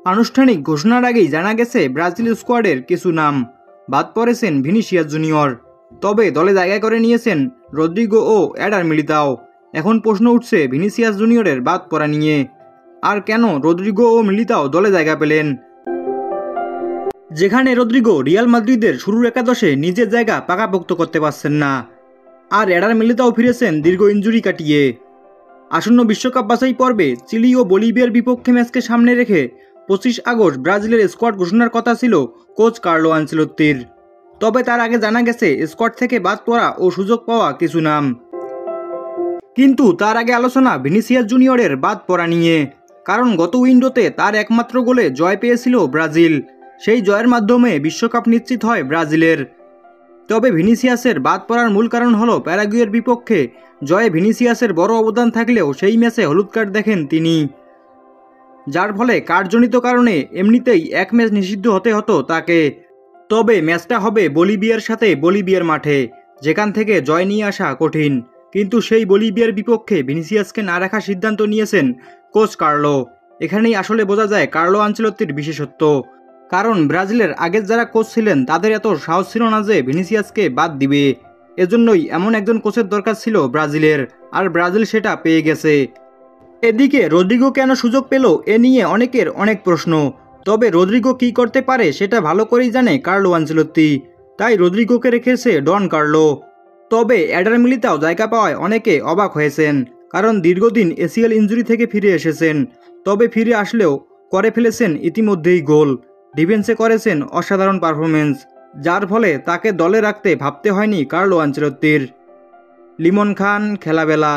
আনুষ্ঠানিক ঘোষণার আগেই জানা গেছে ব্রাজিল স্কোয়াডের কিছু নাম। বাদ পড়েছেন ভিনিসিয়াস জুনিয়র, তবে দলে জায়গা করে নিয়েছেন রদ্রিগো ও এডার মিলিতাও। এখন প্রশ্ন উঠছে ভিনিসিয়াস জুনিয়রের বাদ পড়া নিয়ে। আর কেন রদ্রিগো ও মিলিতাও দলে জায়গা পেলেন? যেখানে রদ্রিগো রিয়াল মাদ্রিদের শুরুর একাদশে নিজের জায়গা পাকাপোক্ত করতে পারছেন না, আর এডার মিলিতাও ফিরেছেন দীর্ঘ ইনজুরি কাটিয়ে। আসন্ন বিশ্বকাপ বাছাই পর্বে চিলি ও বলিভিয়ার বিপক্ষে ম্যাচকে সামনে রেখে 25 আগস্ট ব্রাজিলের স্কোয়াড ঘোষণার কথা ছিল কোচ কার্লো আনচেলত্তির। তবে তার আগে জানা গেছে স্কোয়াড থেকে বাদ পড়া ও সুযোগ পাওয়া কিছু নাম। কিন্তু তার আগে আলোচনা ভিনিসিয়াস জুনিয়রের বাদ পড়া নিয়ে। কারণ গত উইন্ডোতে তার একমাত্র গোলে জয় পেয়েছিল ব্রাজিল। সেই জয়ের মাধ্যমে বিশ্বকাপ নিশ্চিত হয় ব্রাজিলের। তবে ভিনিসিয়াসের বাদ পড়ার মূল কারণ হলো প্যারাগুয়ের বিপক্ষে জয়ে ভিনিসিয়াসের বড় অবদান থাকলেও সেই ম্যাচে হলুদ কার্ড দেখেন তিনি, যার ফলে কার্ডজনিত কারণে এমনিতেই এক ম্যাচ নিষিদ্ধ হতে হতো তাকে। তবে ম্যাচটা হবে বলিভিয়ার সাথে বলিভিয়ার মাঠে, যেখান থেকে জয় নিয়ে আসা কঠিন। কিন্তু সেই বলিভিয়ার বিপক্ষে ভিনিসিয়াসকে না রাখার সিদ্ধান্ত নিয়েছেন কোচ কার্লো। এখানেই আসলে বোঝা যায় কার্লো আনচেলত্তির বিশেষত্ব। কারণ ব্রাজিলের আগের যারা কোচ ছিলেন তাদের এত সাহস ছিল না যে ভিনিসিয়াসকে বাদ দিবে। এজন্যই এমন একজন কোচের দরকার ছিল ব্রাজিলের, আর ব্রাজিল সেটা পেয়ে গেছে। এদিকে রদ্রিগো কেন সুযোগ পেল এ নিয়ে অনেকের অনেক প্রশ্ন। তবে রদ্রিগো কী করতে পারে সেটা ভালো করেই জানে কার্লো আনচেলত্তি, তাই রদ্রিগোকে রেখেছে ডন কার্লো। তবে এডার মিলিতাও জায়গা পাওয়ায় অনেকে অবাক হয়েছেন, কারণ দীর্ঘদিন এসিএল ইনজুরি থেকে ফিরে এসেছেন। তবে ফিরে আসলেও করে ফেলেছেন ইতিমধ্যেই গোল, ডিফেন্সে করেছেন অসাধারণ পারফরমেন্স, যার ফলে তাকে দলে রাখতে ভাবতে হয়নি কার্লো আনচেলত্তির। লিমন খান, খেলাবেলা।